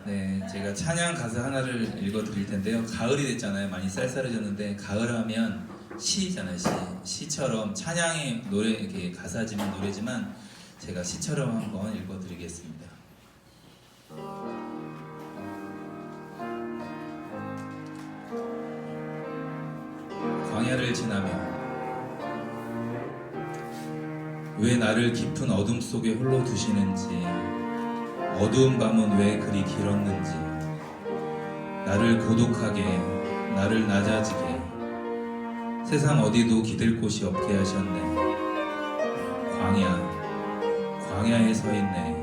네, 제가 찬양 가사 하나를 읽어드릴 텐데요. 가을이 됐잖아요. 많이 쌀쌀해졌는데 가을하면 시잖아요. 시처럼 찬양의 노래 이렇게 가사지만 노래지만 제가 시처럼 한번 읽어드리겠습니다. 광야를 지나며 왜 나를 깊은 어둠 속에 홀로 두시는지, 어두운 밤은 왜 그리 길었는지, 나를 고독하게, 나를 낮아지게, 세상 어디도 기댈 곳이 없게 하셨네. 광야에 서 있네.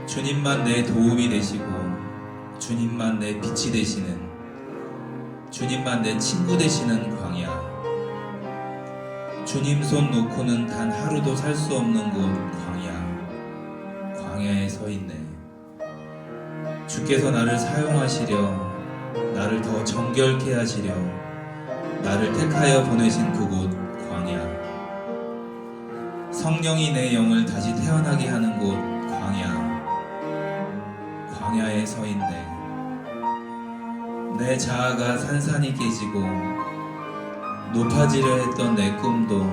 주님만 내 도움이 되시고, 주님만 내 빛이 되시는, 주님만 내 친구 되시는 광야. 주님 손 놓고는 단 하루도 살 수 없는 곳 광야에 서 있네. 주께서 나를 사용하시려, 나를 더 정결케 하시려 나를 택하여 보내신 그곳 광야. 성령이 내 영을 다시 태어나게 하는 곳 광야에 서 있네. 내 자아가 산산이 깨지고 높아지려 했던 내 꿈도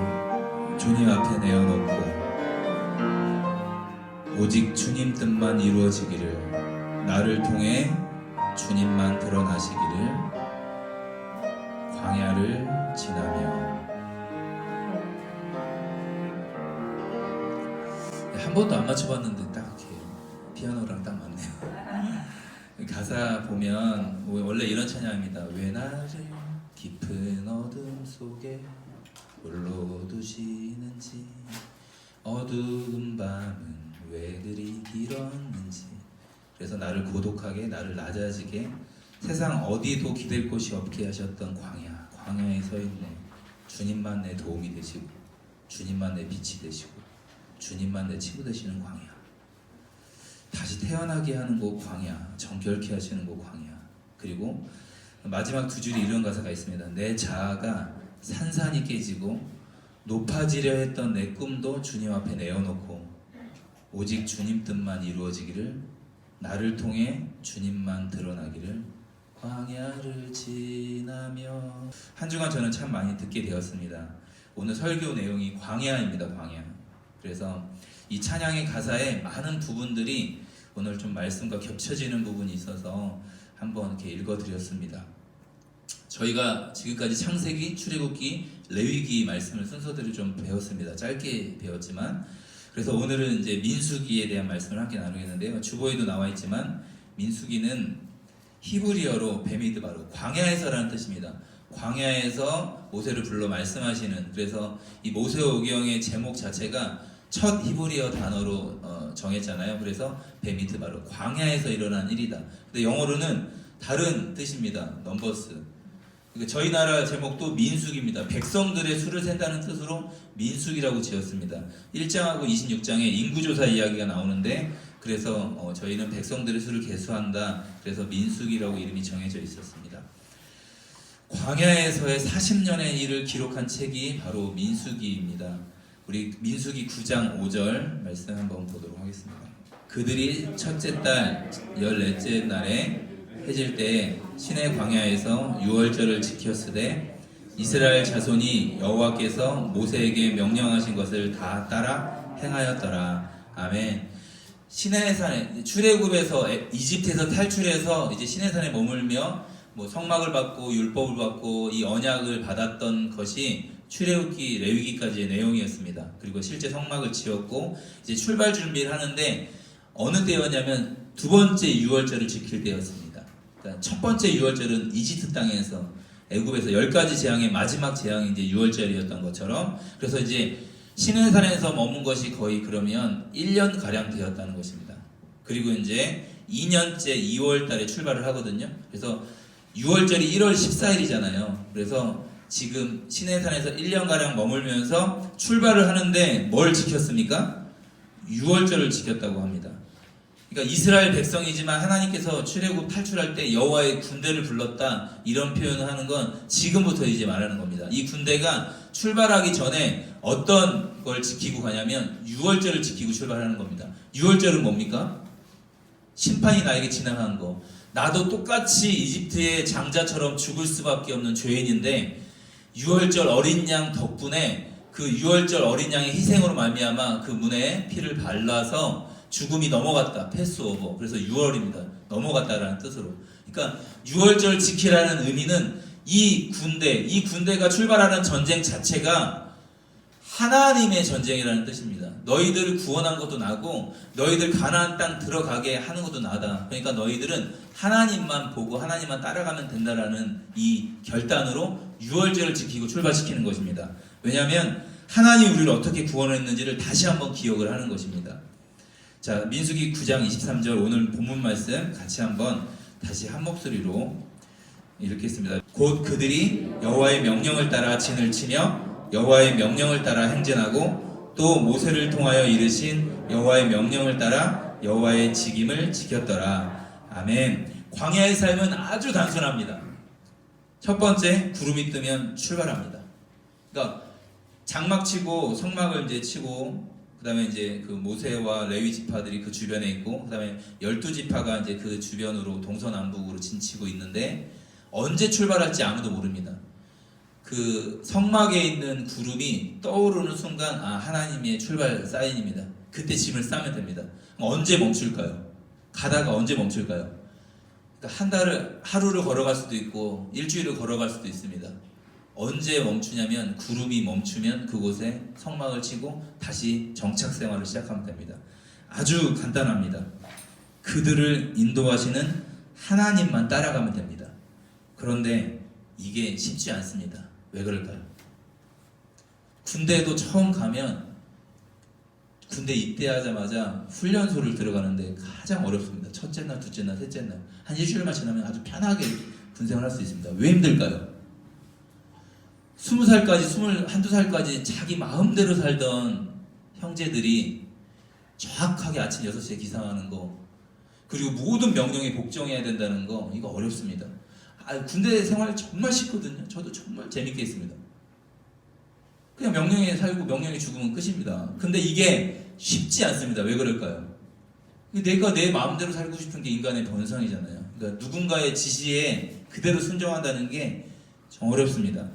주님 앞에 내어놓고 오직 주님 뜻만 이루어지기를, 나를 통해 주님만 드러나시기를, 광야를 지나며. 한 번도 안 맞춰봤는데 딱 이렇게 피아노랑 딱 맞네요. 가사 보면 원래 이런 찬양입니다. 왜 나를 깊은 어둠 속에 홀로 두시는지, 어두운 밤은 왜 그리 길었는지. 그래서 나를 고독하게, 나를 낮아지게, 세상 어디도 기댈 곳이 없게 하셨던 광야에 서 있네. 주님만 내 도움이 되시고, 주님만 내 빛이 되시고, 주님만 내 친구 되시는 광야. 다시 태어나게 하는 곳 광야, 정결케 하시는 곳 광야. 그리고 마지막 두 줄이 이런 가사가 있습니다. 내 자아가 산산이 깨지고 높아지려 했던 내 꿈도 주님 앞에 내어놓고 오직 주님 뜻만 이루어지기를, 나를 통해 주님만 드러나기를, 광야를 지나며. 한 주간 저는 참 많이 듣게 되었습니다. 오늘 설교 내용이 광야입니다. 광야. 그래서 이 찬양의 가사에 많은 부분들이 오늘 좀 말씀과 겹쳐지는 부분이 있어서 한번 이렇게 읽어드렸습니다. 저희가 지금까지 창세기, 출애굽기, 레위기 말씀을 순서대로 좀 배웠습니다. 짧게 배웠지만, 그래서 오늘은 이제 민수기에 대한 말씀을 함께 나누겠는데요. 주보에도 나와 있지만 민수기는 히브리어로 베미드바로 광야에서라는 뜻입니다. 광야에서 모세를 불러 말씀하시는, 그래서 이 모세오경의 제목 자체가 첫 히브리어 단어로 정했잖아요. 그래서 베미드바로 광야에서 일어난 일이다. 근데 영어로는 다른 뜻입니다. 넘버스. 그러니까 저희 나라 제목도 민수기입니다. 백성들의 수를 센다는 뜻으로 민수기라고 지었습니다. 1장하고 26장에 인구조사 이야기가 나오는데, 그래서 저희는 백성들의 수를 계수한다. 그래서 민수기라고 이름이 정해져 있었습니다. 광야에서의 40년의 일을 기록한 책이 바로 민수기입니다. 우리 민수기 9장 5절 말씀 한번 보도록 하겠습니다. 그들이 첫째 달 14째 날에 해질 때에 시내 광야에서 유월절을 지켰으되 이스라엘 자손이 여호와께서 모세에게 명령하신 것을 다 따라 행하였더라. 아멘. 시내산에 출애굽에서 이집트에서 탈출해서 이제 시내산에 머물며 성막을 받고 율법을 받고 이 언약을 받았던 것이 출애굽기, 레위기까지의 내용이었습니다. 그리고 실제 성막을 지었고 이제 출발 준비를 하는데 어느 때였냐면 두 번째 유월절을 지킬 때였습니다. 그러니까 첫 번째 유월절은 이집트 땅에서 애굽에서 10가지 재앙의 마지막 재앙이 이제 유월절이었던 것처럼, 그래서 이제 시내산에서 머문 것이 거의 그러면 1년 가량 되었다는 것입니다. 그리고 이제 2년째 2월 달에 출발을 하거든요. 그래서 6월절이 1월 14일이잖아요. 그래서 지금 시내산에서 1년가량 머물면서 출발을 하는데 뭘 지켰습니까? 6월절을 지켰다고 합니다. 그러니까 이스라엘 백성이지만 하나님께서 출애굽 탈출할 때 여호와의 군대를 불렀다, 이런 표현을 하는 건 지금부터 이제 말하는 겁니다. 이 군대가 출발하기 전에 어떤 걸 지키고 가냐면 6월절을 지키고 출발하는 겁니다. 6월절은 뭡니까? 심판이 나에게 지나간 거. 나도 똑같이 이집트의 장자처럼 죽을 수밖에 없는 죄인인데 유월절 어린 양 덕분에 그 유월절 어린 양의 희생으로 말미암아 그 문에 피를 발라서 죽음이 넘어갔다. 패스오버. 그래서 6월입니다. 넘어갔다라는 뜻으로. 그러니까 6월절 지키라는 의미는 이 군대가 출발하는 전쟁 자체가 하나님의 전쟁이라는 뜻입니다. 너희들을 구원한 것도 나고 너희들 가나안 땅 들어가게 하는 것도 나다. 그러니까 너희들은 하나님만 보고 하나님만 따라가면 된다라는 이 결단으로 6월절을 지키고 출발시키는 것입니다. 왜냐하면 하나님이 우리를 어떻게 구원했는지를 다시 한번 기억을 하는 것입니다. 자, 민수기 9장 23절 오늘 본문 말씀 같이 한번 다시 한 목소리로 읽겠습니다. 곧 그들이 여호와의 명령을 따라 진을 치며 여호와의 명령을 따라 행진하고 또 모세를 통하여 이르신 여호와의 명령을 따라 여호와의 직임을 지켰더라. 아멘. 광야의 삶은 아주 단순합니다. 첫 번째, 구름이 뜨면 출발합니다. 그러니까 장막 치고 성막을 이제 치고 그다음에 이제 그 모세와 레위 지파들이 그 주변에 있고 그다음에 12지파가 이제 그 주변으로 동서남북으로 진치고 있는데 언제 출발할지 아무도 모릅니다. 그 성막에 있는 구름이 떠오르는 순간 하나님의 출발 사인입니다. 그때 짐을 싸면 됩니다. 언제 멈출까요? 가다가 언제 멈출까요? 그러니까 하루를 걸어갈 수도 있고 일주일을 걸어갈 수도 있습니다. 언제 멈추냐면 구름이 멈추면 그곳에 성막을 치고 다시 정착 생활을 시작하면 됩니다. 아주 간단합니다. 그들을 인도하시는 하나님만 따라가면 됩니다. 그런데 이게 쉽지 않습니다. 왜 그럴까요? 군대도 처음 가면 군대 입대하자마자 훈련소를 들어가는데 가장 어렵습니다. 첫째 날, 둘째 날, 셋째 날 한 일주일만 지나면 아주 편하게 군생활을 할 수 있습니다. 왜 힘들까요? 20살까지, 21~22살까지 자기 마음대로 살던 형제들이 정확하게 아침 6시에 기상하는 거 그리고 모든 명령에 복종해야 된다는 거 이거 어렵습니다. 군대 생활 정말 쉽거든요. 저도 정말 재밌게 했습니다. 그냥 명령에 살고 명령에 죽으면 끝입니다. 근데 이게 쉽지 않습니다. 왜 그럴까요? 내가 내 마음대로 살고 싶은 게 인간의 본성이잖아요. 그러니까 누군가의 지시에 그대로 순종한다는 게 정 어렵습니다.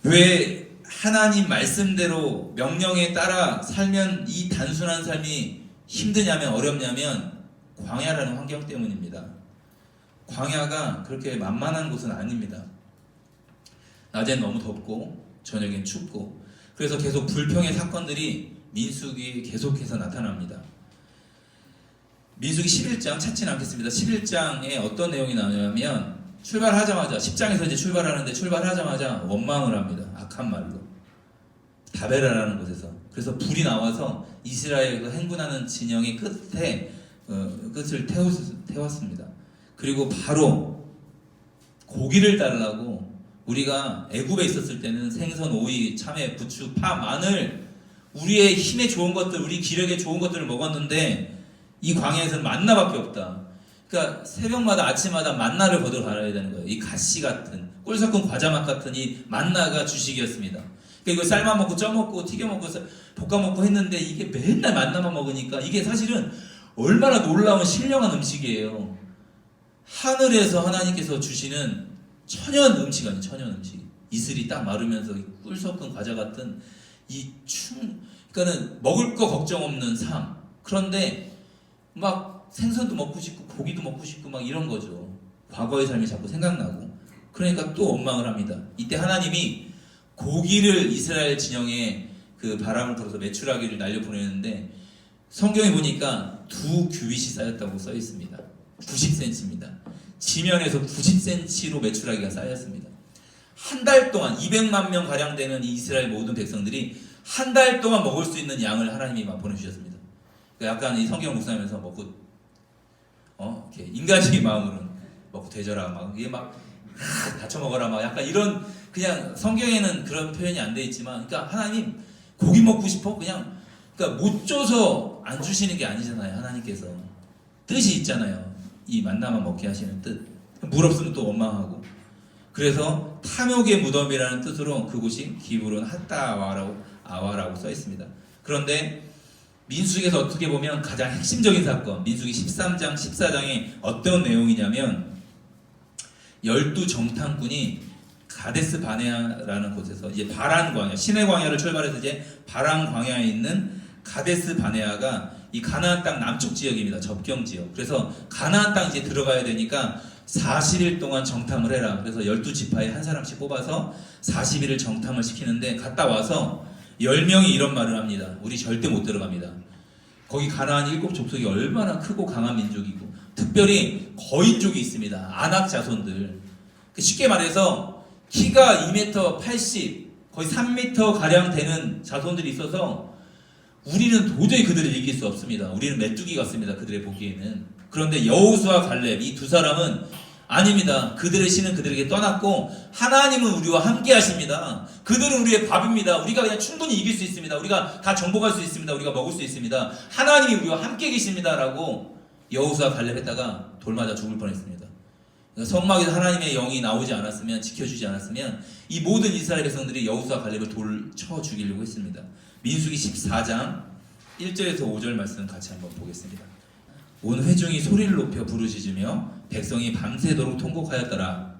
왜 하나님 말씀대로 명령에 따라 살면 이 단순한 삶이 힘드냐면 어렵냐면 광야라는 환경 때문입니다. 광야가 그렇게 만만한 곳은 아닙니다. 낮엔 너무 덥고 저녁엔 춥고 그래서 계속 불평의 사건들이 민수기에 계속해서 나타납니다. 민수기 11장 찾지는 않겠습니다. 11장에 어떤 내용이 나오냐면 출발하자마자 10장에서 이제 출발하자마자 원망을 합니다. 악한 말로 다베라라는 곳에서. 그래서 불이 나와서 이스라엘 그 행군하는 진영의 끝을 태웠습니다. 그리고 바로 고기를 달라고 우리가 애굽에 있었을 때는 생선, 오이, 참외, 부추, 파, 마늘 우리의 힘에 좋은 것들, 우리 기력에 좋은 것들을 먹었는데 이 광야에서는 만나밖에 없다. 그러니까 새벽마다 아침마다 만나를 거두러 가야 되는 거예요. 이 가시 같은 꿀 섞은 과자맛 같은 이 만나가 주식이었습니다. 그러니까 이거 삶아 먹고 쪄 먹고 튀겨 먹고 볶아 먹고 했는데 이게 맨날 만나만 먹으니까 이게 사실은 얼마나 놀라운 신령한 음식이에요. 하늘에서 하나님께서 주시는 천연 음식 아니에요. 천연 음식. 이슬이 딱 마르면서 꿀 섞은 과자 같은 그러니까는 먹을 거 걱정 없는 삶. 그런데 막 생선도 먹고 싶고 고기도 먹고 싶고 막 이런 거죠. 과거의 삶이 자꾸 생각나고. 그러니까 또 원망을 합니다. 이때 하나님이 고기를 이스라엘 진영에 그 바람을 불어서 메추라기를 날려보내는데 성경에 보니까 2규빗이 쌓였다고 써 있습니다. 90cm입니다. 지면에서 90cm로 메추라기가 쌓였습니다. 한 달 동안 200만 명 가량 되는 이 이스라엘 모든 백성들이 한 달 동안 먹을 수 있는 양을 하나님이 막 보내주셨습니다. 약간 이 성경 묵상하면서 먹고 이렇게 인간적인 마음으로는 먹고 되져라 막 이게 막 다쳐 먹어라 막 약간 이런 그냥 성경에는 그런 표현이 안 돼 있지만 그러니까 하나님 고기 먹고 싶어 그러니까 못 줘서 안 주시는 게 아니잖아요. 하나님께서 뜻이 있잖아요. 이 만나만 먹게 하시는 뜻. 물 없으면 또 원망하고. 그래서 탐욕의 무덤이라는 뜻으로 그곳이 기브론 핫다아와라고 써 있습니다. 그런데 민수기에서 어떻게 보면 가장 핵심적인 사건, 민수기 13장, 14장이 어떤 내용이냐면 12정탐꾼이 가데스 바네아라는 곳에서 이제 바란 광야, 시내 광야를 출발해서 이제 바란 광야에 있는 가데스 바네아가 이 가나안 땅 남쪽 지역입니다. 접경 지역. 그래서 가나안 땅 이제 들어가야 되니까 40일 동안 정탐을 해라. 그래서 12지파에 한 사람씩 뽑아서 40일을 정탐을 시키는데 갔다 와서 10명이 이런 말을 합니다. 우리 절대 못 들어갑니다. 거기 가나안 7족속이 얼마나 크고 강한 민족이고 특별히 거인족이 있습니다. 아낙 자손들. 쉽게 말해서 키가 2m 80, 거의 3m 가량 되는 자손들이 있어서 우리는 도저히 그들을 이길 수 없습니다. 우리는 메뚜기 같습니다. 그들의 보기에는. 그런데 여호수아 갈렙 이 두 사람은 아닙니다. 그들의 신은 그들에게 떠났고 하나님은 우리와 함께 하십니다. 그들은 우리의 밥입니다. 우리가 그냥 충분히 이길 수 있습니다. 우리가 다 정복할 수 있습니다. 우리가 먹을 수 있습니다. 하나님이 우리와 함께 계십니다. 라고 여호수아 갈렙 했다가 돌 맞아 죽을 뻔했습니다. 성막에서 하나님의 영이 나오지 않았으면, 지켜주지 않았으면 이 모든 이스라엘 백성들이 여호수아 갈렙을 돌 쳐 죽이려고 했습니다. 민수기 14장 1절에서 5절 말씀 같이 한번 보겠습니다. 온 회중이 소리를 높여 부르짖으며 백성이 밤새도록 통곡하였더라.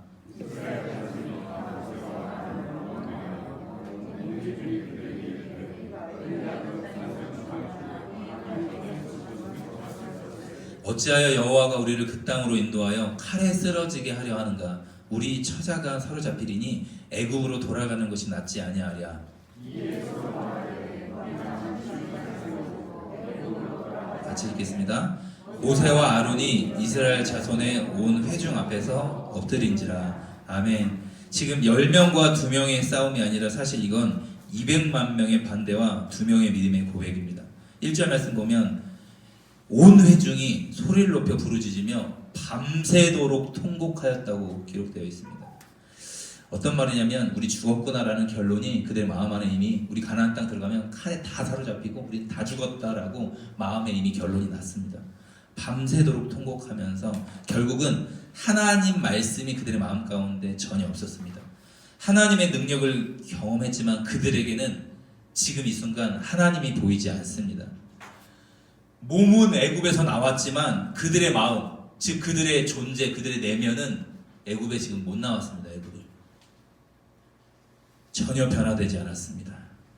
어찌하여 여호와가 우리를 그 땅으로 인도하여 칼에 쓰러지게 하려 하는가? 우리 처자가 사로잡히리니 애굽으로 돌아가는 것이 낫지 아니하랴. 같이 읽겠습니다. 모세와 아론이 이스라엘 자손의 온 회중 앞에서 엎드린지라. 아멘. 지금 10명과 2명의 싸움이 아니라 사실 이건 200만 명의 반대와 2명의 믿음의 고백입니다. 1절 말씀 보면 온 회중이 소리를 높여 부르짖으며 밤새도록 통곡하였다고 기록되어 있습니다. 어떤 말이냐면 우리 죽었구나라는 결론이 그들 마음 안에 이미 우리 가나안 땅 들어가면 칼에 다 사로잡히고 우리 다 죽었다라고 마음에 이미 결론이 났습니다. 밤새도록 통곡하면서 결국은 하나님 말씀이 그들의 마음 가운데 전혀 없었습니다. 하나님의 능력을 경험했지만 그들에게는 지금 이 순간 하나님이 보이지 않습니다. 몸은 애굽에서 나왔지만 그들의 마음, 즉 그들의 존재, 그들의 내면은 애굽에 지금 못 나왔습니다. 애굽을 전혀 변화되지 않았습니다.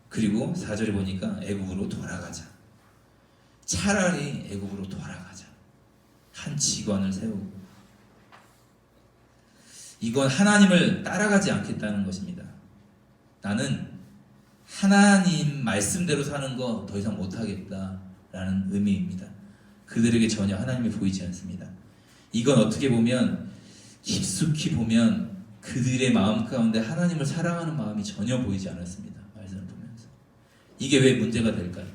그리고 4절에 보니까 애굽으로 돌아가자. 차라리 애굽으로 돌아가자. 한 직원을 세우고 이건 하나님을 따라가지 않겠다는 것입니다. 나는 하나님 말씀대로 사는 거 더 이상 못하겠다라는 의미입니다. 그들에게 전혀 하나님이 보이지 않습니다. 이건 어떻게 보면 깊숙이 보면 그들의 마음 가운데 하나님을 사랑하는 마음이 전혀 보이지 않았습니다. 말씀을 보면서. 이게 왜 문제가 될까요?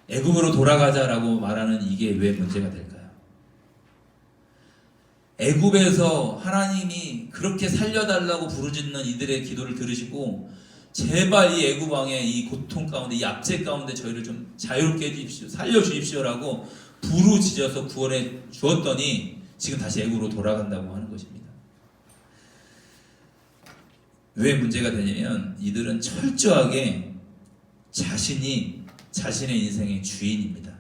애굽으로 돌아가자라고 말하는 이게 왜 문제가 될까요? 애굽에서 하나님이 그렇게 살려달라고 부르짖는 이들의 기도를 들으시고 제발 이 애굽 왕의 이 고통 가운데 이 압제 가운데 저희를 좀 자유롭게 해주십시오. 살려주십시오라고 부르짖어서 구원해 주었더니 지금 다시 애굽으로 돌아간다고 하는 것입니다. 왜 문제가 되냐면 이들은 철저하게 자신이 자신의 인생의 주인입니다.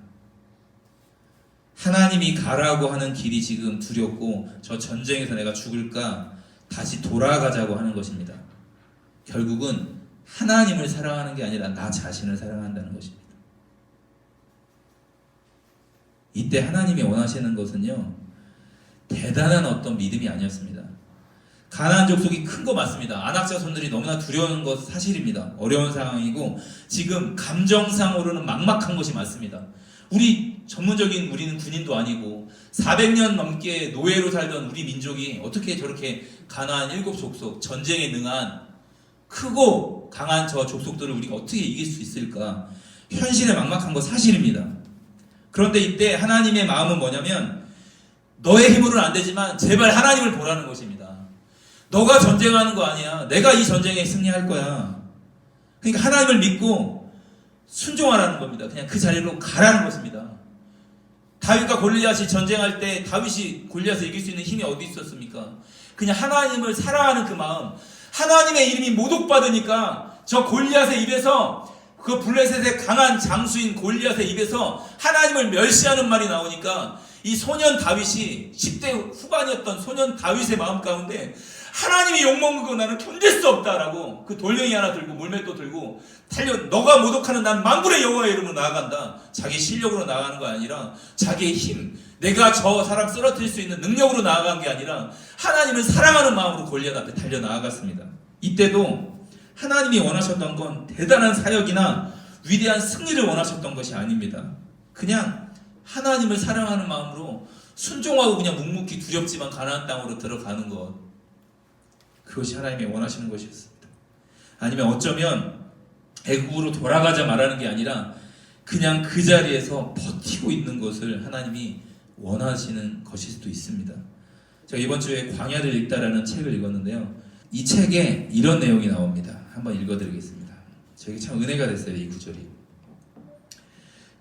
하나님이 가라고 하는 길이 지금 두렵고 저 전쟁에서 내가 죽을까 다시 돌아가자고 하는 것입니다. 결국은 하나님을 사랑하는 게 아니라 나 자신을 사랑한다는 것입니다. 이때 하나님이 원하시는 것은요, 대단한 어떤 믿음이 아니었습니다. 가나안 족속이 큰 거 맞습니다. 아낙 자손들이 너무나 두려운 것 사실입니다. 어려운 상황이고 지금 감정상으로는 막막한 것이 맞습니다. 우리는 군인도 아니고 400년 넘게 노예로 살던 우리 민족이 어떻게 저렇게 가나안 7족속 전쟁에 능한 크고 강한 저 족속들을 우리가 어떻게 이길 수 있을까? 현실에 막막한 거 사실입니다. 그런데 이때 하나님의 마음은 뭐냐면 너의 힘으로는 안 되지만 제발 하나님을 보라는 것입니다. 너가 전쟁하는 거 아니야. 내가 이 전쟁에 승리할 거야. 그러니까 하나님을 믿고 순종하라는 겁니다. 그냥 그 자리로 가라는 것입니다. 다윗과 골리앗이 전쟁할 때 다윗이 골리앗을 이길 수 있는 힘이 어디 있었습니까? 그냥 하나님을 사랑하는 그 마음. 하나님의 이름이 모독받으니까 저 골리앗의 입에서 그 블레셋의 강한 장수인 골리앗의 입에서 하나님을 멸시하는 말이 나오니까 이 소년 다윗이 10대 후반이었던 소년 다윗의 마음 가운데 하나님이 욕먹는 거 나는 견딜 수 없다라고 그 돌멩이 하나 들고 물맷도 들고 달려 너가 모독하는 난 만군의 여호와의 이름으로 나아간다. 자기 실력으로 나아가는 거 아니라 자기의 힘, 내가 저 사람 쓰러뜨릴 수 있는 능력으로 나아간 게 아니라 하나님을 사랑하는 마음으로 골리앗 앞에 달려 나아갔습니다. 이때도 하나님이 원하셨던 건 대단한 사역이나 위대한 승리를 원하셨던 것이 아닙니다. 그냥 하나님을 사랑하는 마음으로 순종하고 그냥 묵묵히 두렵지만 가나안 땅으로 들어가는 것, 그것이 하나님이 원하시는 것이었습니다. 아니면 어쩌면 애국으로 돌아가자 말하는 게 아니라 그냥 그 자리에서 버티고 있는 것을 하나님이 원하시는 것일 수도 있습니다. 제가 이번 주에 광야를 읽다라는 책을 읽었는데요, 이 책에 이런 내용이 나옵니다. 한번 읽어드리겠습니다. 저에게 참 은혜가 됐어요, 이 구절이.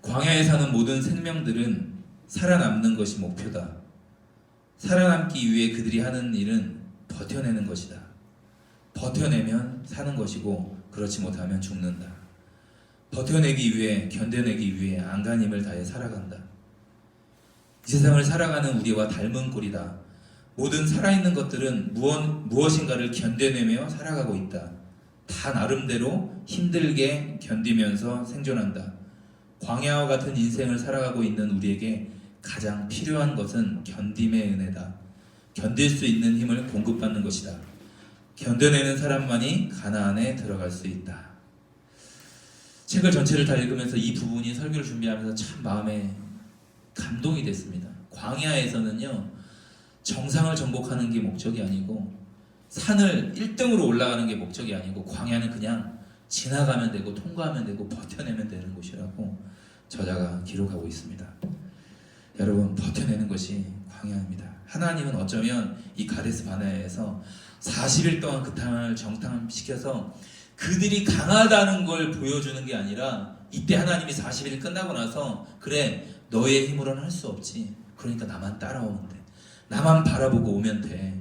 광야에 사는 모든 생명들은 살아남는 것이 목표다. 살아남기 위해 그들이 하는 일은 버텨내는 것이다. 버텨내면 사는 것이고 그렇지 못하면 죽는다. 버텨내기 위해, 견뎌내기 위해 안간힘을 다해 살아간다. 이 세상을 살아가는 우리와 닮은 꼴이다. 모든 살아있는 것들은 무엇인가를 견뎌내며 살아가고 있다. 다 나름대로 힘들게 견디면서 생존한다. 광야와 같은 인생을 살아가고 있는 우리에게 가장 필요한 것은 견딤의 은혜다. 견딜 수 있는 힘을 공급받는 것이다. 견뎌내는 사람만이 가나안에 들어갈 수 있다. 책을 전체를 다 읽으면서 이 부분이 설교를 준비하면서 참 마음에 감동이 됐습니다. 광야에서는요, 정상을 정복하는 게 목적이 아니고 산을 1등으로 올라가는 게 목적이 아니고 광야는 그냥 지나가면 되고 통과하면 되고 버텨내면 되는 곳이라고 저자가 기록하고 있습니다. 여러분, 버텨내는 것이 광야입니다. 하나님은 어쩌면 이 가데스 바네아에서 40일 동안 그 땅을 정탐시켜서 그들이 강하다는 걸 보여주는 게 아니라 이때 하나님이 40일 끝나고 나서 그래, 너의 힘으로는 할 수 없지. 그러니까 나만 따라오면 돼. 나만 바라보고 오면 돼.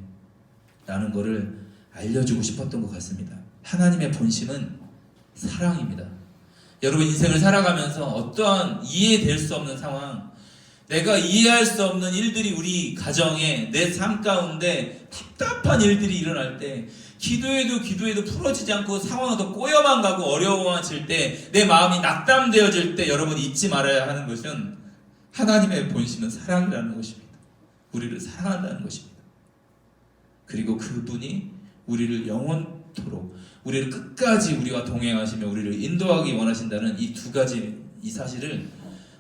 라는 거를 알려주고 싶었던 것 같습니다. 하나님의 본심은 사랑입니다. 여러분, 인생을 살아가면서 어떠한 이해될 수 없는 상황, 내가 이해할 수 없는 일들이 우리 가정에, 내 삶 가운데 답답한 일들이 일어날 때, 기도해도 풀어지지 않고 상황이 더 꼬여만 가고 어려워질 때, 내 마음이 낙담되어질 때 여러분 잊지 말아야 하는 것은 하나님의 본심은 사랑이라는 것입니다. 우리를 사랑한다는 것입니다. 그리고 그분이 우리를 영원토록, 우리를 끝까지 우리와 동행하시며 우리를 인도하기 원하신다는 이 두 가지, 이 사실을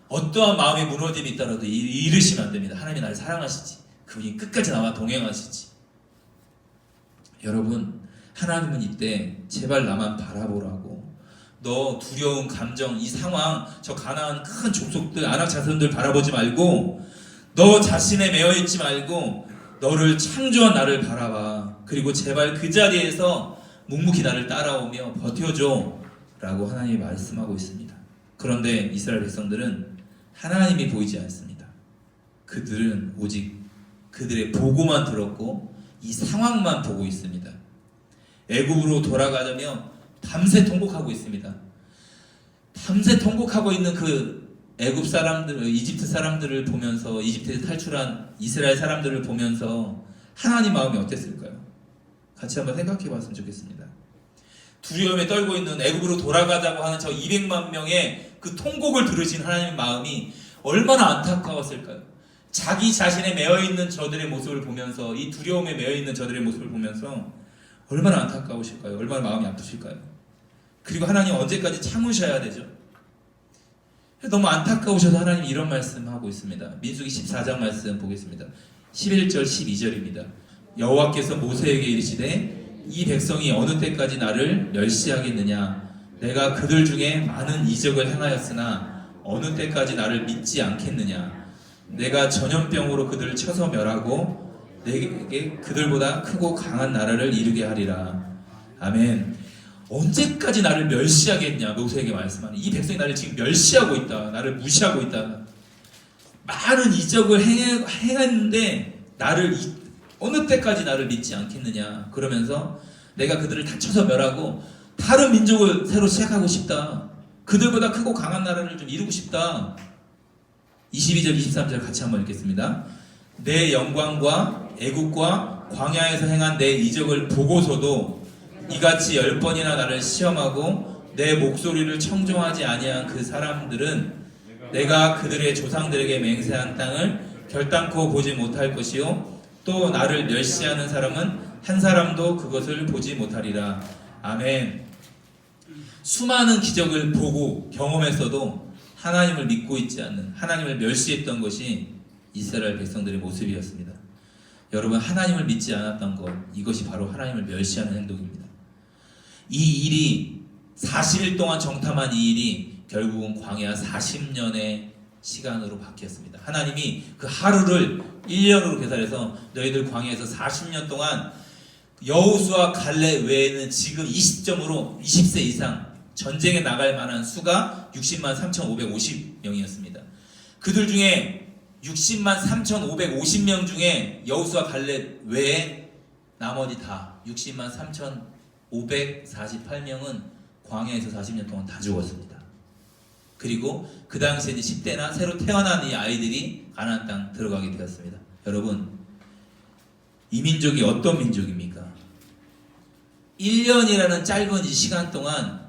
어떠한 마음의 무너짐이 있더라도 잃으시면 안 됩니다. 하나님이 나를 사랑하시지. 그분이 끝까지 나와 동행하시지. 여러분, 하나님은 이때 제발 나만 바라보라고, 너 두려운 감정, 이 상황, 저 가난한 큰 족속들, 안악 자손들 바라보지 말고 너 자신에 매여있지 말고 너를 창조한 나를 바라봐. 그리고 제발 그 자리에서 묵묵히 나를 따라오며 버텨줘 라고 하나님이 말씀하고 있습니다. 그런데 이스라엘 백성들은 하나님이 보이지 않습니다. 그들은 오직 그들의 보고만 들었고 이 상황만 보고 있습니다. 애굽으로 돌아가자며 밤새 통곡하고 있습니다. 밤새 통곡하고 있는 그 애굽 사람들, 이집트 사람들을 보면서, 이집트에서 탈출한 이스라엘 사람들을 보면서 하나님 마음이 어땠을까요? 같이 한번 생각해 봤으면 좋겠습니다. 두려움에 떨고 있는 애굽으로 돌아가자고 하는 저 200만 명의 그 통곡을 들으신 하나님의 마음이 얼마나 안타까웠을까요? 자기 자신에 매여있는 저들의 모습을 보면서, 이 두려움에 매여있는 저들의 모습을 보면서 얼마나 안타까우실까요? 얼마나 마음이 아프실까요? 그리고 하나님 언제까지 참으셔야 되죠? 너무 안타까우셔서 하나님이 이런 말씀하고 있습니다. 민수기 14장 말씀 보겠습니다. 11절 12절입니다. 여호와께서 모세에게 이르시되 이 백성이 어느 때까지 나를 멸시하겠느냐? 내가 그들 중에 많은 이적을 행하였으나 어느 때까지 나를 믿지 않겠느냐? 내가 전염병으로 그들을 쳐서 멸하고 내게 그들보다 크고 강한 나라를 이루게 하리라. 아멘. 언제까지 나를 멸시하겠냐? 모세에게 말씀하는, 이 백성이 나를 지금 멸시하고 있다. 나를 무시하고 있다. 많은 이적을 행했는데 나를 어느 때까지 나를 믿지 않겠느냐? 그러면서 내가 그들을 다 쳐서 멸하고 다른 민족을 새로 시작하고 싶다. 그들보다 크고 강한 나라를 좀 이루고 싶다. 22절 23절 같이 한번 읽겠습니다. 내 영광과 애국과 광야에서 행한 내 이적을 보고서도 이같이 10번이나 나를 시험하고 내 목소리를 청종하지 아니한 그 사람들은 내가 그들의 조상들에게 맹세한 땅을 결단코 보지 못할 것이요 또 나를 멸시하는 사람은 한 사람도 그것을 보지 못하리라. 아멘. 수많은 기적을 보고 경험했어도 하나님을 믿고 있지 않는, 하나님을 멸시했던 것이 이스라엘 백성들의 모습이었습니다. 여러분, 하나님을 믿지 않았던 것, 이것이 바로 하나님을 멸시하는 행동입니다. 이 일이 40일 동안 정탐한 이 일이 결국은 광야 40년의 시간으로 바뀌었습니다. 하나님이 그 하루를 1년으로 계산해서 너희들 광야에서 40년 동안 여호수아 갈렙 외에는 지금 20세 이상 전쟁에 나갈 만한 수가 60만 3,550명이었습니다. 그들 중에 60만 3,550명 중에 여호수아 갈렙 외에 나머지 다 60만 3,548명은 광야에서 40년 동안 다 죽었습니다. 그리고 그 당시에 10대나 새로 태어난 이 아이들이 가나안 땅 들어가게 되었습니다. 여러분, 이 민족이 어떤 민족입니까? 1년이라는 짧은 이 시간 동안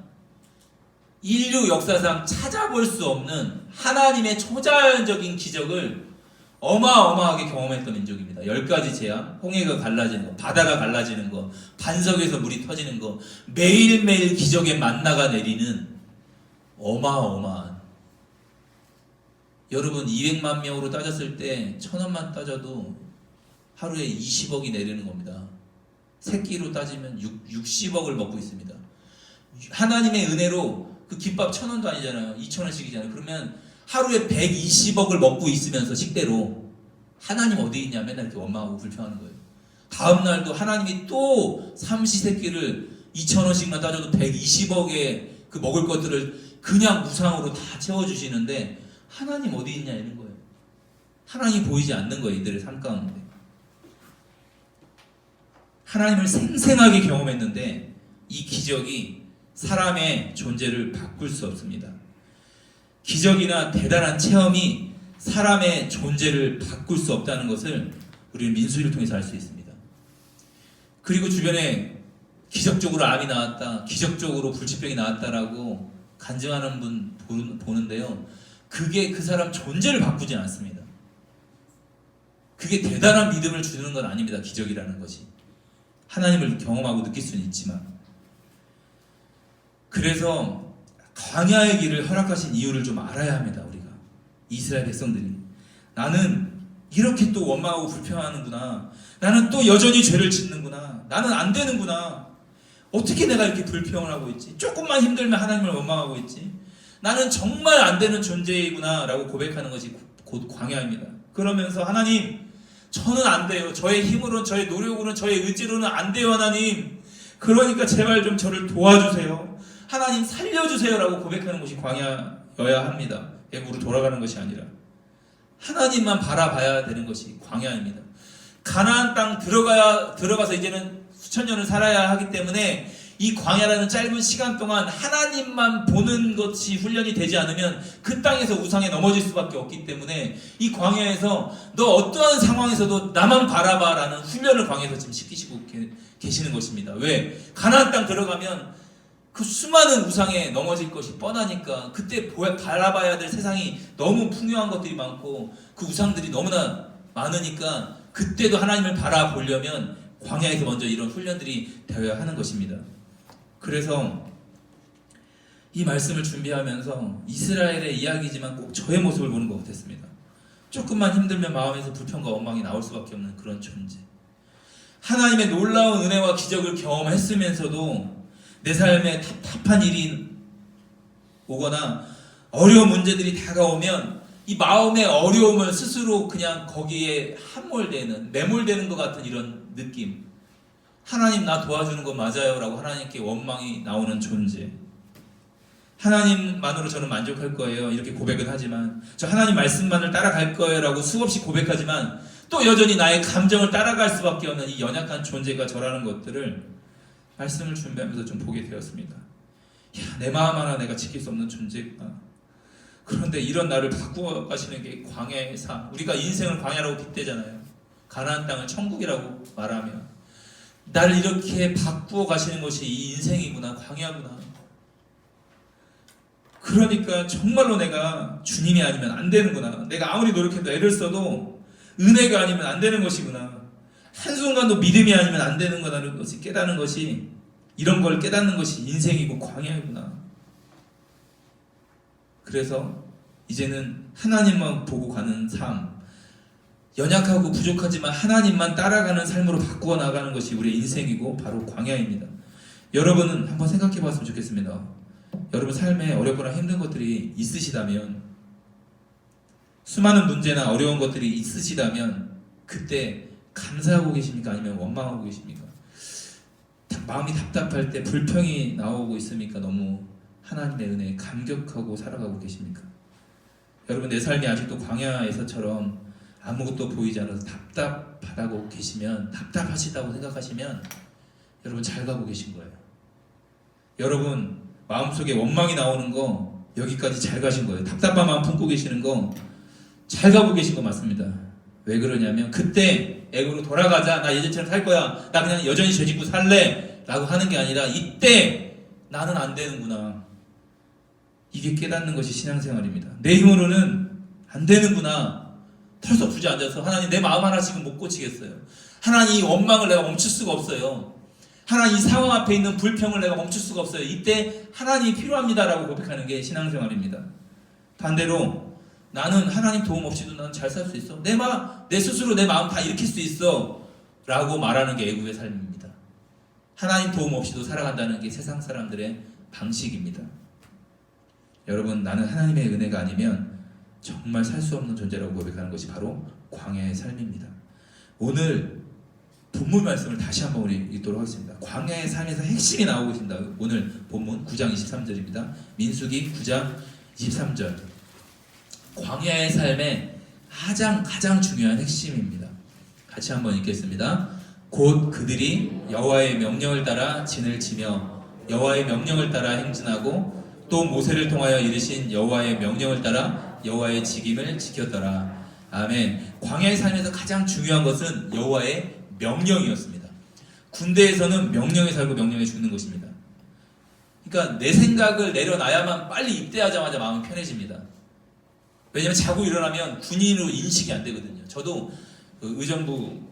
인류 역사상 찾아볼 수 없는 하나님의 초자연적인 기적을 어마어마하게 경험했던 민족입니다. 10가지 재앙, 홍해가 갈라지는 거, 바다가 갈라지는 거, 반석에서 물이 터지는 거, 매일매일 기적의 만나가 내리는 어마어마한, 여러분 200만 명으로 따졌을 때 1,000원만 따져도 하루에 20억이 내리는 겁니다. 새끼로 따지면 60억을 먹고 있습니다. 하나님의 은혜로 그 김밥 1,000원도 아니잖아요. 2,000원씩이잖아요. 그러면 하루에 120억을 먹고 있으면서 식대로 하나님 어디 있냐 맨날 이렇게 원망하고 불평하는 거예요. 다음 날도 하나님이 또 삼시세끼를 2,000원씩만 따져도 120억의 그 먹을 것들을 그냥 무상으로 다 채워주시는데 하나님 어디 있냐 이런 거예요. 하나님이 보이지 않는 거예요. 이들의 삶 가운데. 하나님을 생생하게 경험했는데 이 기적이 사람의 존재를 바꿀 수 없습니다. 기적이나 대단한 체험이 사람의 존재를 바꿀 수 없다는 것을 우리는 민수기를 통해서 알 수 있습니다. 그리고 주변에 기적적으로 암이 나왔다, 기적적으로 불치병이 나왔다라고 간증하는 분 보는데요. 그게 그 사람 존재를 바꾸지 않습니다. 그게 대단한 믿음을 주는 건 아닙니다. 기적이라는 것이. 하나님을 경험하고 느낄 수는 있지만. 그래서 광야의 길을 허락하신 이유를 좀 알아야 합니다. 우리가 이스라엘 백성들이 나는 이렇게 또 원망하고 불평하는구나, 나는 또 여전히 죄를 짓는구나, 나는 안 되는구나, 어떻게 내가 이렇게 불평을 하고 있지, 조금만 힘들면 하나님을 원망하고 있지, 나는 정말 안 되는 존재이구나 라고 고백하는 것이 곧 광야입니다. 그러면서 하나님, 저는 안 돼요. 저의 힘으로는, 저의 노력으로는, 저의 의지로는 안 돼요. 하나님, 그러니까 제발 좀 저를 도와주세요. 하나님 살려주세요 라고 고백하는 것이 광야여야 합니다. 애국으로 돌아가는 것이 아니라 하나님만 바라봐야 되는 것이 광야입니다. 가나안 땅 들어가서 이제는 수천 년을 살아야 하기 때문에 이 광야라는 짧은 시간 동안 하나님만 보는 것이 훈련이 되지 않으면 그 땅에서 우상에 넘어질 수밖에 없기 때문에 이 광야에서 너 어떠한 상황에서도 나만 바라봐라는 훈련을 광야에서 지금 시키시고 계시는 것입니다. 왜? 가나안 땅 들어가면 그 수많은 우상에 넘어질 것이 뻔하니까 그때 바라봐야 될 세상이 너무 풍요한 것들이 많고 그 우상들이 너무나 많으니까 그때도 하나님을 바라보려면 광야에서 먼저 이런 훈련들이 되어야 하는 것입니다. 그래서 이 말씀을 준비하면서 이스라엘의 이야기지만 꼭 저의 모습을 보는 것 같았습니다. 조금만 힘들면 마음에서 불평과 원망이 나올 수밖에 없는 그런 존재. 하나님의 놀라운 은혜와 기적을 경험했으면서도 내 삶에 답답한 일이 오거나 어려운 문제들이 다가오면 이 마음의 어려움을 스스로 그냥 거기에 매몰되는 것 같은 이런 느낌. 하나님 나 도와주는 거 맞아요 라고 하나님께 원망이 나오는 존재. 하나님만으로 저는 만족할 거예요 이렇게 고백은 하지만, 저 하나님 말씀만을 따라갈 거예요 라고 수없이 고백하지만 또 여전히 나의 감정을 따라갈 수밖에 없는 이 연약한 존재가 저라는 것들을 말씀을 준비하면서 좀 보게 되었습니다. 내 마음 하나 내가 지킬 수 없는 존재구나. 그런데 이런 나를 바꾸어 가시는 게 광야의 삶. 우리가 인생을 광야라고 빗대잖아요. 가나안 땅을 천국이라고 말하며 나를 이렇게 바꾸어 가시는 것이 이 인생이구나, 광야구나. 그러니까 정말로 내가 주님이 아니면 안 되는구나. 내가 아무리 노력해도 애를 써도 은혜가 아니면 안 되는 것이구나. 한순간도 믿음이 아니면 안 되는 거라는 것이 깨닫는 것이, 이런 걸 깨닫는 것이 인생이고 광야이구나. 그래서 이제는 하나님만 보고 가는 삶, 연약하고 부족하지만 하나님만 따라가는 삶으로 바꾸어 나가는 것이 우리의 인생이고 바로 광야입니다. 여러분은 한번 생각해 봤으면 좋겠습니다. 여러분 삶에 어렵거나 힘든 것들이 있으시다면, 수많은 문제나 어려운 것들이 있으시다면 그때 감사하고 계십니까? 아니면 원망하고 계십니까? 마음이 답답할 때 불평이 나오고 있습니까? 너무 하나님의 은혜에 감격하고 살아가고 계십니까? 여러분, 내 삶이 아직도 광야에서처럼 아무것도 보이지 않아서 답답하다고 계시면, 답답하시다고 생각하시면 여러분 잘 가고 계신 거예요. 여러분 마음속에 원망이 나오는 거 여기까지 잘 가신 거예요. 답답한 마음 품고 계시는 거 잘 가고 계신 거 맞습니다. 왜 그러냐면 그때 에고로 돌아가자, 나 예전처럼 살 거야, 나 그냥 여전히 죄 짓고 살래 라고 하는 게 아니라 이때 나는 안 되는구나, 이게 깨닫는 것이 신앙생활입니다. 내 힘으로는 안 되는구나. 털썩 주저앉아서 하나님 내 마음 하나씩은 못 고치겠어요. 하나님 이 원망을 내가 멈출 수가 없어요. 하나님 이 상황 앞에 있는 불평을 내가 멈출 수가 없어요. 이때 하나님이 필요합니다라고 고백하는 게 신앙생활입니다. 반대로 나는 하나님 도움 없이도 나는 잘 살 수 있어, 내 스스로 내 마음 다 일으킬 수 있어 라고 말하는 게 애국의 삶입니다. 하나님 도움 없이도 살아간다는 게 세상 사람들의 방식입니다. 여러분, 나는 하나님의 은혜가 아니면 정말 살 수 없는 존재라고 고백하는 것이 바로 광야의 삶입니다. 오늘 본문 말씀을 다시 한번 우리 읽도록 하겠습니다. 광야의 삶에서 핵심이 나오고 있습니다. 오늘 본문 9장 23절입니다. 민수기 9장 23절. 광야의 삶의 가장 중요한 핵심입니다. 같이 한번 읽겠습니다. 곧 그들이 여호와의 명령을 따라 진을 치며 여호와의 명령을 따라 행진하고 또 모세를 통하여 이르신 여호와의 명령을 따라 여호와의 직임을 지켰더라. 아멘. 광야의 삶에서 가장 중요한 것은 여호와의 명령이었습니다. 군대에서는 명령에 살고 명령에 죽는 것입니다. 그러니까 내 생각을 내려놔야만 빨리 입대하자마자 마음이 편해집니다. 왜냐하면 자고 일어나면 군인으로 인식이 안 되거든요. 저도 그 의정부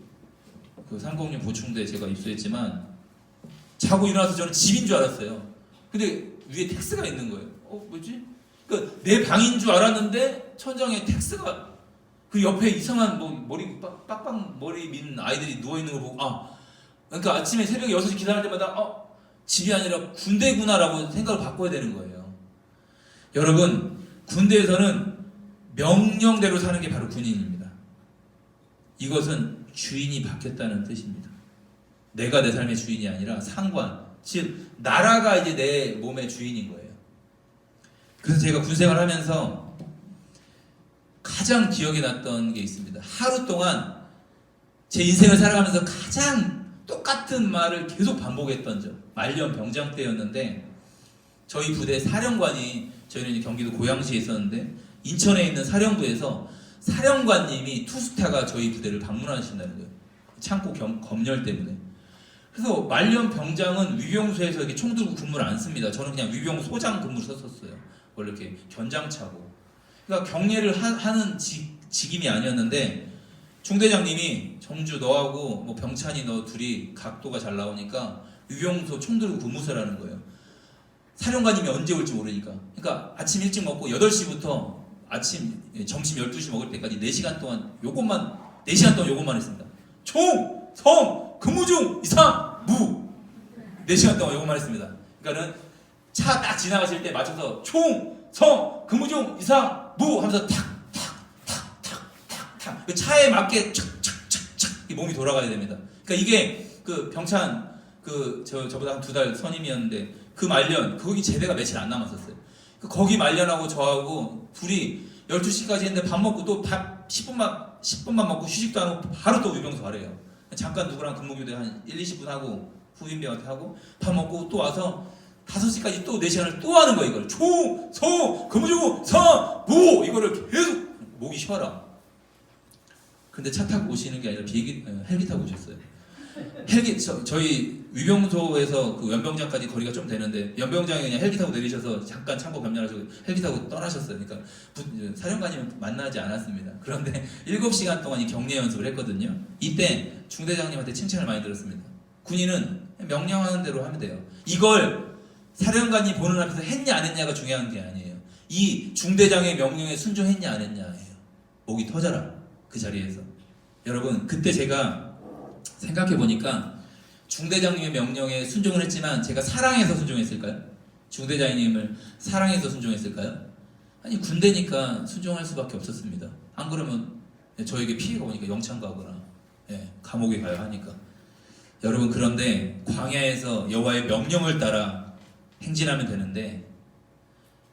그 306 보충대 제가 입소했지만 자고 일어나서 저는 집인 줄 알았어요. 근데 위에 텍스가 있는 거예요. 뭐지? 그러니까 내 방인 줄 알았는데 천장에 텍스가, 그 옆에 이상한 머리 빡빡 머리 민 아이들이 누워 있는 걸 보고, 그러니까 아침에 새벽에 6시 기상할 때마다 집이 아니라 군대구나라고 생각을 바꿔야 되는 거예요. 여러분, 군대에서는 명령대로 사는 게 바로 군인입니다. 이것은 주인이 바뀌었다는 뜻입니다. 내가 내 삶의 주인이 아니라 상관, 즉 나라가 이제 내 몸의 주인인 거예요. 그래서 제가 군생활을 하면서 가장 기억에 났던 게 있습니다. 하루 동안 제 인생을 살아가면서 가장 똑같은 말을 계속 반복했던 점, 말년 병장 때였는데, 저희 부대 사령관이, 저희는 이제 경기도 고양시에 있었는데 인천에 있는 사령부에서 사령관님이 투스타가 저희 부대를 방문하신다는 거예요. 창고 검열 때문에. 그래서 말년 병장은 위병소에서 이렇게 총 들고 근무를 안 씁니다. 저는 그냥 위병소장 근무를 썼었어요. 원래 이렇게 견장차고. 그러니까 경례를 하는 직임이 아니었는데, 중대장님이 정주 너하고 뭐 병찬이 너 둘이 각도가 잘 나오니까 위병소 총 들고 근무서라는 거예요. 사령관님이 언제 올지 모르니까. 그러니까 아침 일찍 먹고 8시부터 점심 12시 먹을 때까지 4시간 동안 요것만 했습니다. 총, 성, 근무 중, 이상, 무. 4시간 동안 요것만 했습니다. 그러니까는 차 딱 지나가실 때 맞춰서 총, 성, 근무 중, 이상, 무 하면서 탁. 그 차에 맞게 착착착착 몸이 돌아가야 됩니다. 그러니까 이게 그 병찬 저보다 한 2달 선임이었는데 그 말년, 거기 제대가 며칠 안 남았었어요. 거기 말년하고 저하고 둘이 12시까지 했는데 밥 먹고 또 밥 10분만 먹고 휴식도 안 하고 바로 또 위병소 가래요. 잠깐 누구랑 근무교대 한 1, 20분 하고 후임병한테 하고 밥 먹고 또 와서 5시까지 또 4시간을 또 하는 거야. 이걸 조, 소, 금조, 서, 모 이거를 계속 목이 쉬어라. 근데 차 타고 오시는 게 아니라 헬기 타고 오셨어요. 저희 위병소에서 그 연병장까지 거리가 좀 되는데 연병장에 그냥 헬기 타고 내리셔서 잠깐 참고 감량하시고 헬기 타고 떠나셨어요. 그러니까 사령관님은 만나지 않았습니다. 그런데 7시간 동안 이 격례 연습을 했거든요. 이때 중대장님한테 칭찬을 많이 들었습니다. 군인은 명령하는 대로 하면 돼요. 이걸 사령관이 보는 앞에서 했냐 안 했냐가 중요한 게 아니에요. 이 중대장의 명령에 순종했냐 안 했냐예요. 목이 터져라. 그 자리에서. 여러분 그때 제가 생각해보니까 중대장님의 명령에 순종을 했지만 제가 사랑해서 순종했을까요? 중대장님을 사랑해서 순종했을까요? 아니 군대니까 순종할 수밖에 없었습니다. 안 그러면 저에게 피해가 오니까 영창 가거나 감옥에 가야 하니까. 여러분 그런데 광야에서 여호와의 명령을 따라 행진하면 되는데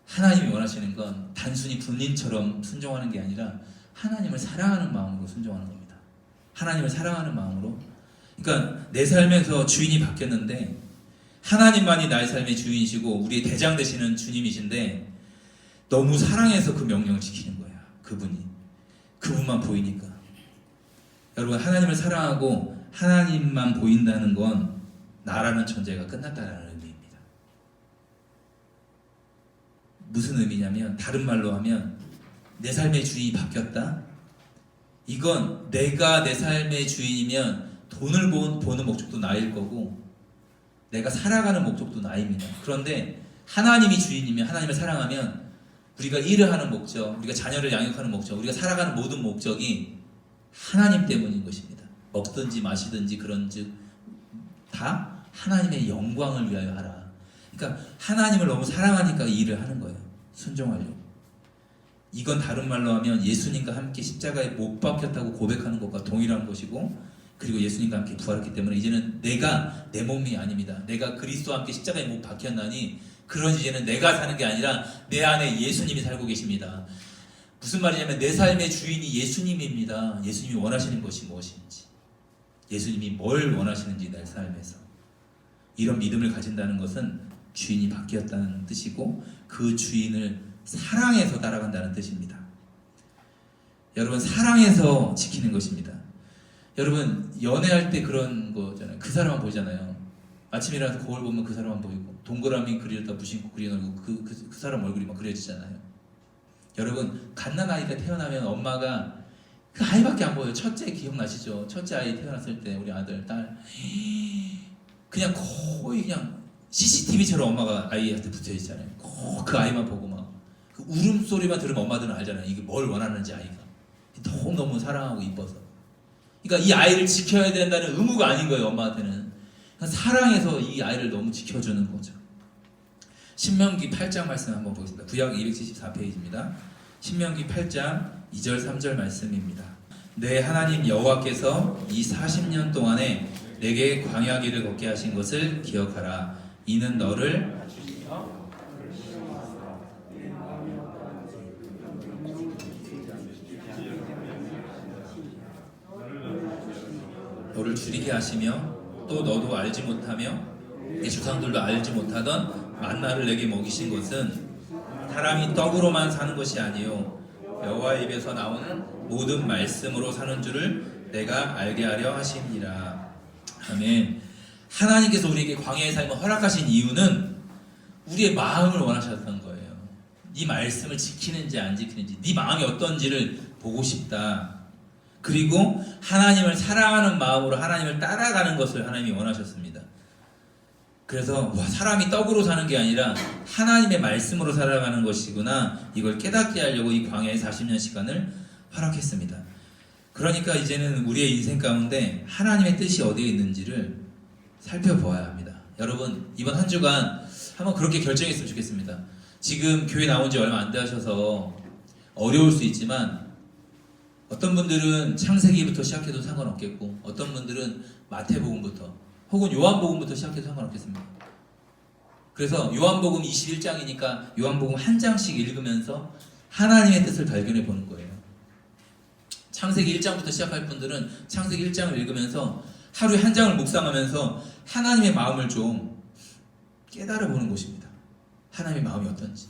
하나님이 원하시는 건 단순히 군인처럼 순종하는 게 아니라 하나님을 사랑하는 마음으로 순종하는 겁니다. 하나님을 사랑하는 마음으로. 그러니까 내 삶에서 주인이 바뀌었는데 하나님만이 나의 삶의 주인이시고 우리의 대장 되시는 주님이신데 너무 사랑해서 그 명령을 지키는 거야. 그분만 보이니까. 여러분 하나님을 사랑하고 하나님만 보인다는 건 나라는 존재가 끝났다는 의미입니다. 무슨 의미냐면 다른 말로 하면 내 삶의 주인이 바뀌었다. 이건 내가 내 삶의 주인이면 돈을 보는 목적도 나일 거고 내가 살아가는 목적도 나입니다. 그런데 하나님이 주인이면 하나님을 사랑하면 우리가 일을 하는 목적, 우리가 자녀를 양육하는 목적, 우리가 살아가는 모든 목적이 하나님 때문인 것입니다. 먹든지 마시든지 그런즉 다 하나님의 영광을 위하여 하라. 그러니까 하나님을 너무 사랑하니까 이 일을 하는 거예요. 순종하려고. 이건 다른 말로 하면 예수님과 함께 십자가에 못 박혔다고 고백하는 것과 동일한 것이고 그리고 예수님과 함께 부활했기 때문에 이제는 내가 내 몸이 아닙니다. 내가 그리스도와 함께 십자가에 못 박혔나니 그런 이제는 내가 사는 게 아니라 내 안에 예수님이 살고 계십니다. 무슨 말이냐면 내 삶의 주인이 예수님입니다. 예수님이 원하시는 것이 무엇인지, 예수님이 뭘 원하시는지 내 삶에서 이런 믿음을 가진다는 것은 주인이 바뀌었다는 뜻이고 그 주인을 사랑해서 따라간다는 뜻입니다. 여러분 사랑해서 지키는 것입니다. 여러분 연애할 때 그런 거잖아요. 그 사람만 보잖아요. 아침에 일어나서 거울 보면 그 사람만 보이고 동그라미 그리려다 무심코 그려놓고 그 사람 얼굴이 막 그려지잖아요. 여러분 갓난아이가 태어나면 엄마가 그 아이밖에 안 보여요. 첫째 기억나시죠? 첫째 아이 태어났을 때 우리 아들, 딸 그냥 거의 그냥 CCTV처럼 엄마가 아이한테 붙어있잖아요. 꼭 그 아이만 보고 막 그 울음소리만 들으면 엄마들은 알잖아요. 이게 뭘 원하는지 아이가 너무너무 사랑하고 이뻐서. 그러니까 이 아이를 지켜야 된다는 의무가 아닌 거예요. 엄마한테는 사랑해서 이 아이를 너무 지켜주는 거죠. 신명기 8장 말씀 한번 보겠습니다. 구약 274페이지입니다. 신명기 8장 2절 3절 말씀입니다. 내 하나님 여호와께서 이 40년 동안에 내게 광야 길을 걷게 하신 것을 기억하라. 이는 너를 줄이게 하시며 또 너도 알지 못하며 네 조상들도 알지 못하던 만나를 내게 먹이신 것은 사람이 떡으로만 사는 것이 아니요 여호와의 입에서 나오는 모든 말씀으로 사는 줄을 내가 알게 하려 하심이라. 아멘. 하나님께서 우리에게 광야의 삶을 허락하신 이유는 우리의 마음을 원하셨던 거예요. 네 말씀을 지키는지 안 지키는지, 네 마음이 어떤지를 보고 싶다. 그리고 하나님을 사랑하는 마음으로 하나님을 따라가는 것을 하나님이 원하셨습니다. 그래서 사람이 떡으로 사는 게 아니라 하나님의 말씀으로 살아가는 것이구나, 이걸 깨닫게 하려고 이 광야의 40년 시간을 허락했습니다. 그러니까 이제는 우리의 인생 가운데 하나님의 뜻이 어디에 있는지를 살펴보아야 합니다. 여러분 이번 한 주간 한번 그렇게 결정했으면 좋겠습니다. 지금 교회 나온 지 얼마 안 되셔서 어려울 수 있지만 어떤 분들은 창세기부터 시작해도 상관없겠고 어떤 분들은 마태복음부터 혹은 요한복음부터 시작해도 상관없겠습니다. 그래서 요한복음 21장이니까 요한복음 한 장씩 읽으면서 하나님의 뜻을 발견해 보는 거예요. 창세기 1장부터 시작할 분들은 창세기 1장을 읽으면서 하루에 한 장을 묵상하면서 하나님의 마음을 좀 깨달아 보는 곳입니다. 하나님의 마음이 어떤지.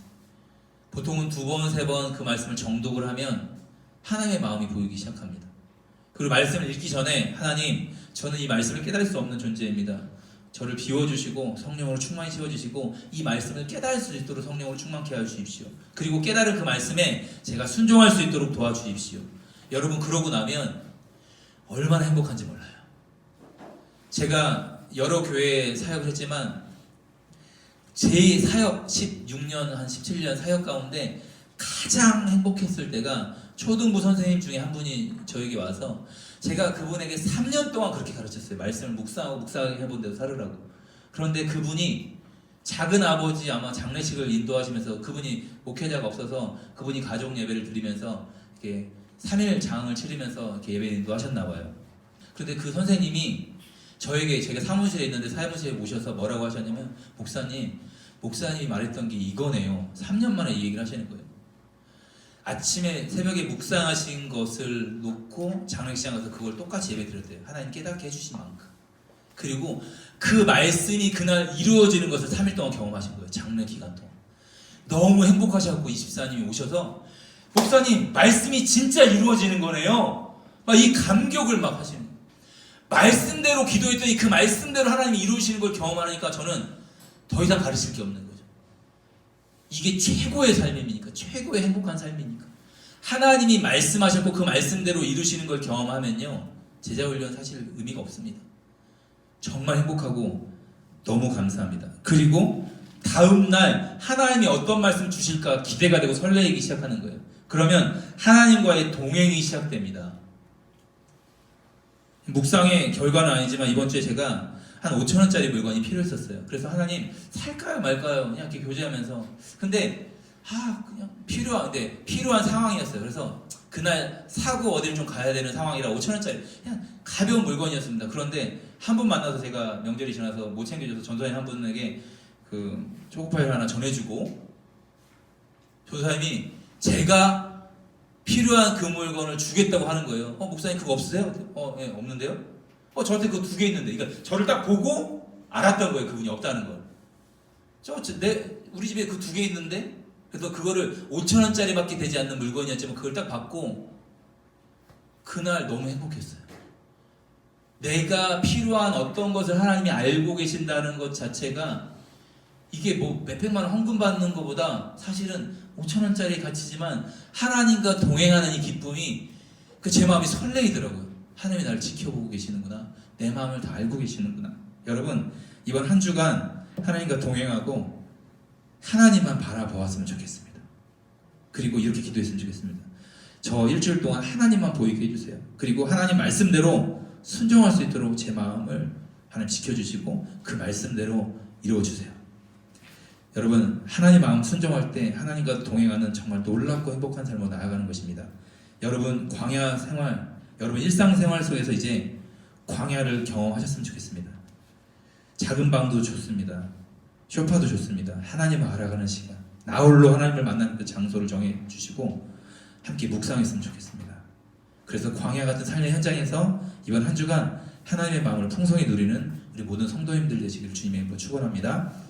보통은 2번, 3번 그 말씀을 정독을 하면 하나님의 마음이 보이기 시작합니다. 그리고 말씀을 읽기 전에 하나님, 저는 이 말씀을 깨달을 수 없는 존재입니다. 저를 비워주시고 성령으로 충만히 채워주시고 이 말씀을 깨달을 수 있도록 성령으로 충만케 해주십시오. 그리고 깨달은 그 말씀에 제가 순종할 수 있도록 도와주십시오. 여러분, 그러고 나면 얼마나 행복한지 몰라요. 제가 여러 교회에 사역을 했지만 제 사역 16년, 한 17년 사역 가운데 가장 행복했을 때가 초등부 선생님 중에 한 분이 저에게 와서 제가 그분에게 3년 동안 그렇게 가르쳤어요. 말씀을 묵상해본 데도 살으라고. 그런데 그분이 작은 아버지 아마 장례식을 인도하시면서, 그분이 목회자가 없어서 그분이 가족 예배를 드리면서 이렇게 3일 장을 치르면서 이렇게 예배 인도하셨나 봐요. 그런데 그 선생님이 저에게, 제가 사무실에 있는데 사무실에 모셔서 뭐라고 하셨냐면, 목사님이 말했던 게 이거네요. 3년 만에 이 얘기를 하시는 거예요. 아침에 새벽에 묵상하신 것을 놓고 장례식장 가서 그걸 똑같이 예배 드렸대요. 하나님 깨닫게 해주신 만큼. 그리고 그 말씀이 그날 이루어지는 것을 3일 동안 경험하신 거예요. 장례 기간 동안. 너무 행복하셔서 24님이 오셔서, 목사님 말씀이 진짜 이루어지는 거네요. 막 이 감격을 막 하시는 거예요. 말씀대로 기도했더니 그 말씀대로 하나님이 이루시는 걸 경험하니까 저는 더 이상 가르칠 게 없는 거죠. 이게 최고의 삶입니까? 최고의 행복한 삶입니까? 하나님이 말씀하셨고 그 말씀대로 이루시는 걸 경험하면요, 제자훈련 사실 의미가 없습니다. 정말 행복하고 너무 감사합니다. 그리고 다음날 하나님이 어떤 말씀 주실까 기대가 되고 설레기 시작하는 거예요. 그러면 하나님과의 동행이 시작됩니다. 묵상의 결과는 아니지만 이번 주에 제가 한 5,000원짜리 물건이 필요했었어요. 그래서 하나님, 살까요 말까요? 그냥 이렇게 교제하면서. 근데 그냥 필요한 상황이었어요. 그래서 그날 사고 어디를 좀 가야 되는 상황이라 5,000원짜리 그냥 가벼운 물건이었습니다. 그런데 한 분 만나서, 제가 명절이 지나서 못 챙겨줘서 전도사님 한 분에게 그 초코파이를 하나 전해주고, 전도사님이 제가 필요한 그 물건을 주겠다고 하는 거예요. 목사님 그거 없으세요? 네, 없는데요? 저한테 그거 2개 있는데. 그러니까 저를 딱 보고 알았던 거예요. 그분이 없다는 걸. 우리 집에 그 2개 있는데? 그래서 그거를 5,000원짜리밖에 되지 않는 물건이었지만 그걸 딱 받고 그날 너무 행복했어요. 내가 필요한 어떤 것을 하나님이 알고 계신다는 것 자체가, 이게 뭐 몇백만 원 헌금 받는 것보다 사실은 5,000원짜리 가치지만 하나님과 동행하는 이 기쁨이 제 마음이 설레이더라고요. 하나님이 나를 지켜보고 계시는구나. 내 마음을 다 알고 계시는구나. 여러분, 이번 한 주간 하나님과 동행하고 하나님만 바라보았으면 좋겠습니다. 그리고 이렇게 기도했으면 좋겠습니다. 저 일주일 동안 하나님만 보이게 해주세요. 그리고 하나님 말씀대로 순종할 수 있도록 제 마음을 하나님 지켜주시고 그 말씀대로 이루어주세요. 여러분, 하나님 마음 순종할 때 하나님과 동행하는 정말 놀랍고 행복한 삶으로 나아가는 것입니다. 여러분, 광야 생활, 여러분 일상생활 속에서 이제 광야를 경험하셨으면 좋겠습니다. 작은 방도 좋습니다. 쇼파도 좋습니다. 하나님을 알아가는 시간, 나홀로 하나님을 만나는 그 장소를 정해주시고 함께 묵상했으면 좋겠습니다. 그래서 광야 같은 삶의 현장에서 이번 한 주간 하나님의 마음을 풍성히 누리는 우리 모든 성도님들 되시길 주님의 이름으로 축원합니다.